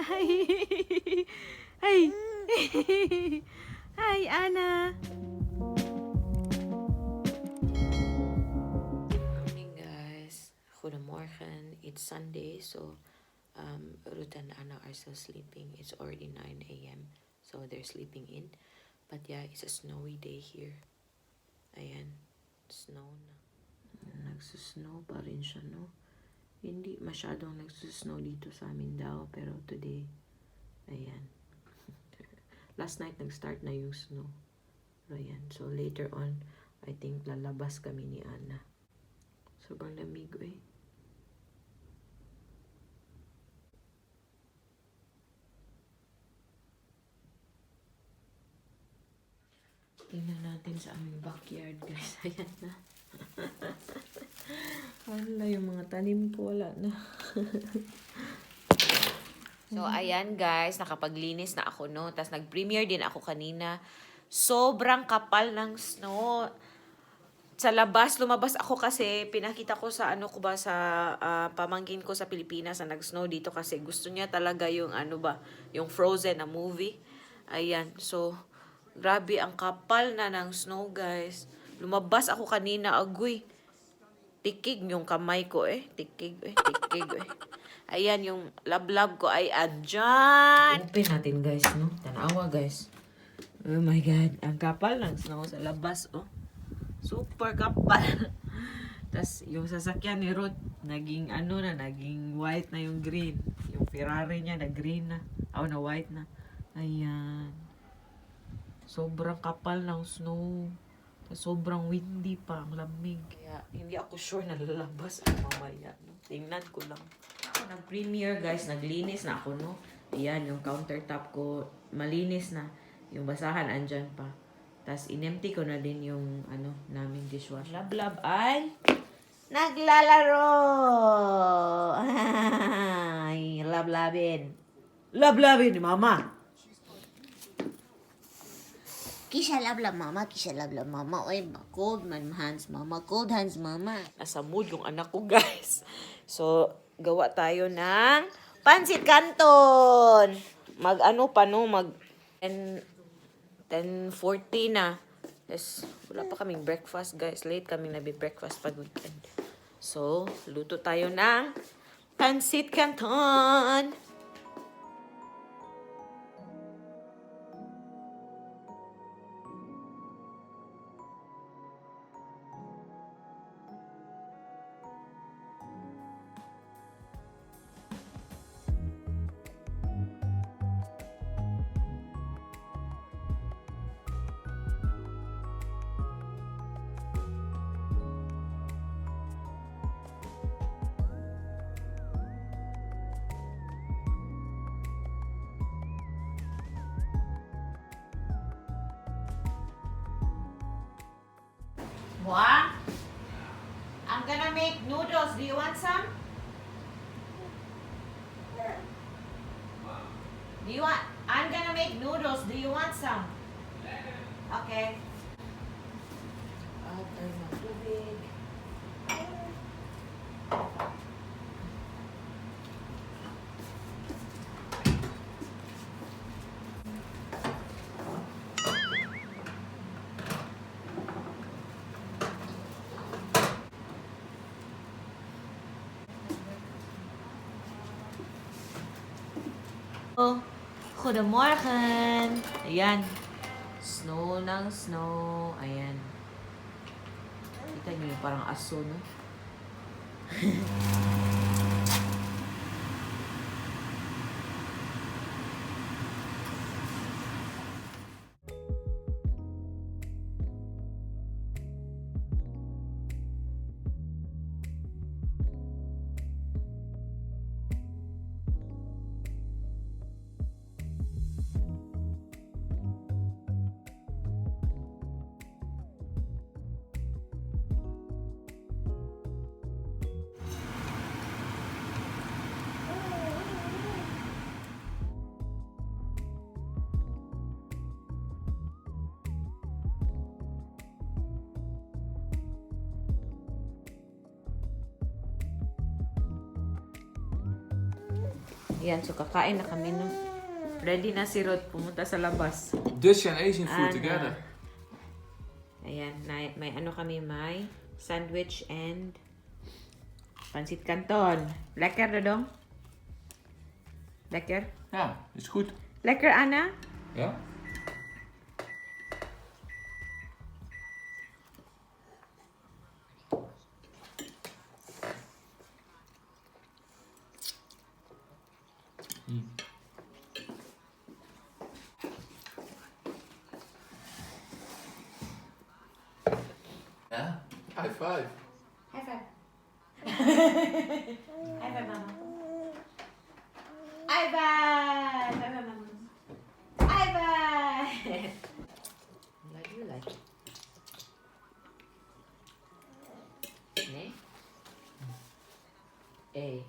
Hi. Hi. Hi, Anna. Morning, guys. Goedemorgen. It's Sunday, so Ruth and Anna are still sleeping. It's already 9 a.m., so they're sleeping in. But yeah, it's a snowy day here. Ayan, snow na. Nagsusnow pa rin siya, no? Hindi masyadong nagsusnow dito sa amin daw, pero today, ayan. Last night, nag-start na yung snow. Ayan. So, later on, I think lalabas kami ni Anna. Sobrang lamig, eh. Tingnan natin sa aming backyard, guys. Ayan na. Wala yung mga tanim ko, wala na. So, ayan guys, nakapaglinis na ako, no? Tapos nag-premiere din ako kanina. Sobrang kapal ng snow. Sa labas, lumabas ako kasi pinakita ko sa ano ko ba, sa pamangkin ko sa Pilipinas na nag-snow dito kasi gusto niya talaga yung ano ba, yung Frozen na movie. Ayan, so, grabe, ang kapal na ng snow, guys. Lumabas ako kanina, agoy. Tikig yung kamay ko, eh. Tikig, eh. Ayan, yung lablab ko ay andyan. Open natin, guys, no? Tanawa, guys. Oh my God. Ang kapal ng snow sa labas, oh. Super kapal. Tapos, yung sasakyan ni Ruth, naging ano na, naging white na yung green. Yung Ferrari niya, na green na. Oh, na white na. Ayan. Sobrang kapal ng snow. Sobrang windy pa, ang lamig. Kaya hindi ako sure na lalabas ako mamaya. No? Tingnan ko lang. Ako nag-premiere, guys. Naglinis na ako, no? Ayan, yung countertop ko, malinis na. Yung basahan, andyan pa. Tapos, inempty ko na din yung, ano, naming dishwasher. Lablab ay naglalaro! Ay, lablabin. Lablabin ni Mama! Kisha labla mama, kisha labla mama. Oy, cold man hands mama, cold hands mama. Nasa mood yung anak ko, guys. So, gawa tayo ng pansit canton. Mag ano pa, no? Mag 10:40 na. Yes, wala pa kaming breakfast, guys. Late kami nabi-breakfast pag weekend. So, luto tayo ng pansit canton. What? I'm gonna make noodles. Do you want some? Do you want? I'm gonna make noodles. Do you want some? Okay. Tayo ng tubig. Oh, goedemorgen. Ayan. Snow ng snow. Ayan. Kita niyo yung parang aso, no? Yan, so kakain na kami, no? Ready na si Rod pumunta sa labas. Dutch and Asian food Ana. together. Ayan, may ano kami, may sandwich and pansit canton. Lekker, Dodong? Lekker? Ja, is goed. Lekker, Anna? Ja? Ja, high five. High five. High five, Mama. High five! High five, Mama. High five! Like you like it. Ne? Eh.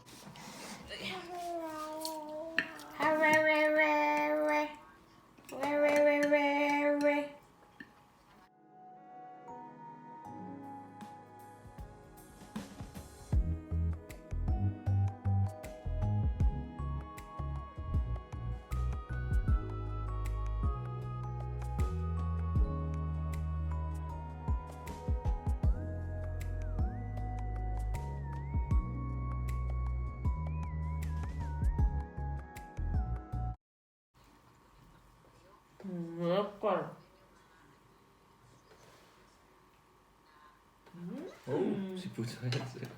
Lekker. Oh, she puts her hands in.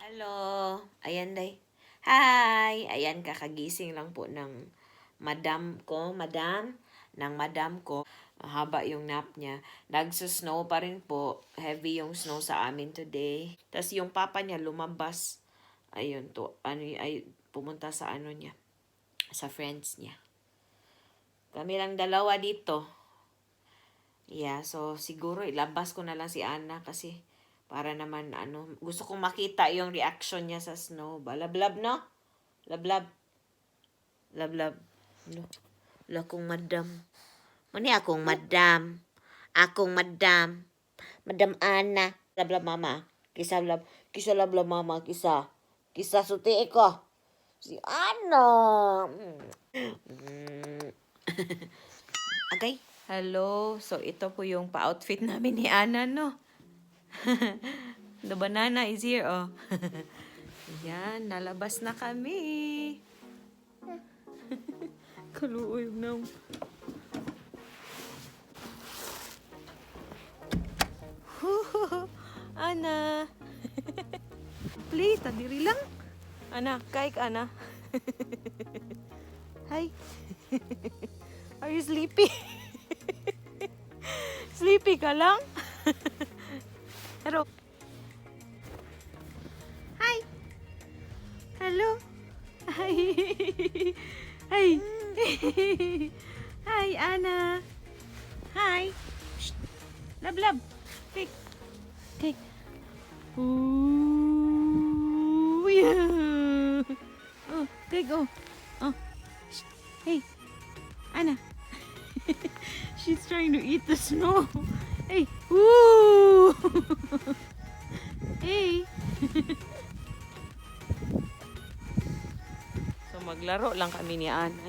Hello. Ayan, day. Hi! Ayan, kakagising lang po ng madam ko. Mahaba yung nap niya. Nagsusnow pa rin po. Heavy yung snow sa amin today. Tapos yung papa niya lumabas. Ayun to. Pumunta sa ano niya. Sa friends niya. Kami lang dalawa dito. Yeah, so siguro ilabas ko na lang si Ana kasi para naman gusto kong makita yung reaction niya sa snow. Lablab, no? Lablab. Lablab. Wala akong madam. Mani akong madam. Akong madam. Madam Ana. Lablab mama. Kisa lablab mama. Kisa suti ko. Si Ana. Agay. Hello. So, ito po yung pa-outfit namin ni Ana, no? The banana is here, oh. Yan, nalabas na kami. Kaluoy na. Ana. Please, tadiri lang. Ana, kaik Ana. Hi. Are you sleepy? Sleepy ka lang? Hello. Hi. Hello. Hi. Hi. Hi, Ana. Hi. Shh. Lab, lab. Cake. Cake. Ooh, yeah. Oh, cake, oh. Oh. Shh. Hey. Ana. She's trying to eat the snow. Hey. Woo. Hey. So maglaro lang kami ni Ana,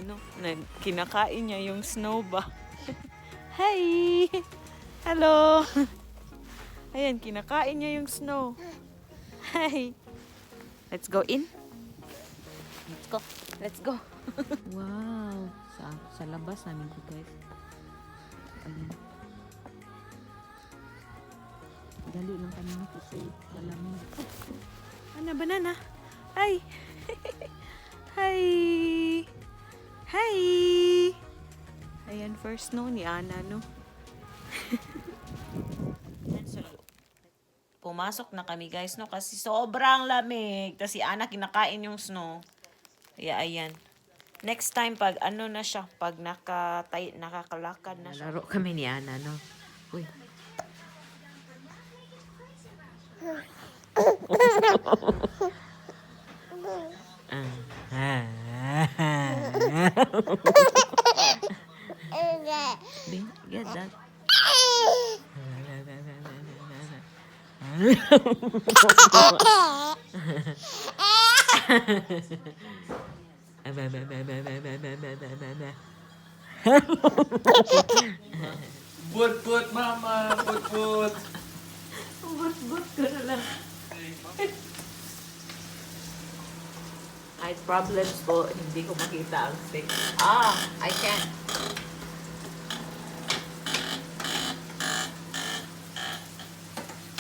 kinakain niya yung snow ba. Hi. Hello. Ayan, kinakain niya yung snow. Hi. Let's go in. Let's go. Let's go. Wow. Sa labas namin ko, guys. Ayan. Dali lang kami kasi malamig. Ana, banana. Hi. Hi. Hi. Ayan, first snow ni Ana, no? Pumasok na kami, guys, no? Kasi sobrang lamig. Tapos si Ana kinakain yung snow. Kaya, ayan. Next time, pag na siya, pag nakakalakad na siya. Laro kami ni Ana, no? Uy. Get that. Put, mama. Put. But ko na lang. Ay, problems po. Hindi ko makita ang stick. I can't.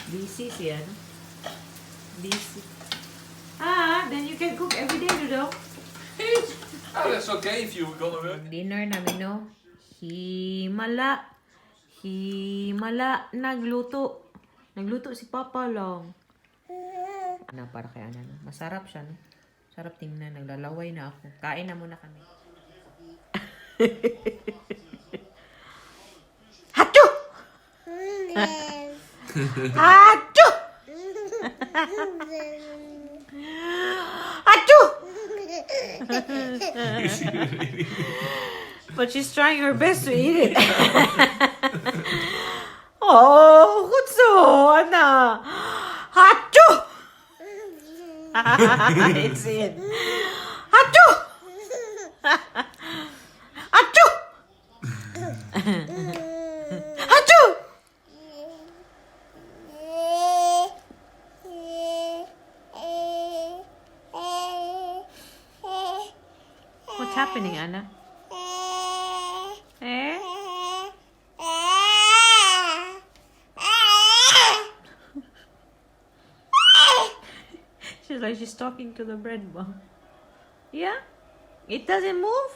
Busy siya, no? Busy. Then you can cook every day, Dodo. Oh, that's okay if you're gonna work. Dinner namin, no? Himala. Nagluto. Nagluto si Papa lang. Para kay Ana, no? Masarap siya, no? Sarap tingnan. Naglalaway na ako. Kain na muna kami. Hacho! Hacho! Hacho! But she's trying her best to eat it. Oh, kutso, Ana. Hacho! It's in. Hacho! Hacho! Hacho! What's happening, Anna? Eh? She's like she's talking to the bread bomb. Yeah? It doesn't move?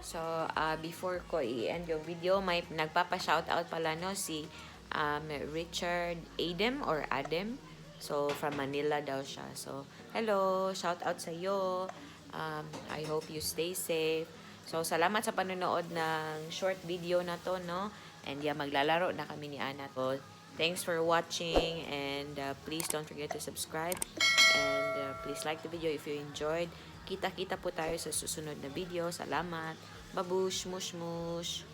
So, before ko i-end yung video, may nagpapa-shoutout pala, no, si Richard Adem. So, from Manila daw siya. So, hello, shoutout sa iyo. I hope you stay safe. So, salamat sa panonood ng short video na to, no? And yeah, maglalaro na kami ni Ana. So, thanks for watching, and please don't forget to subscribe. And please like the video if you enjoyed. Kita-kita po tayo sa susunod na video. Salamat. Babush, mush, mush.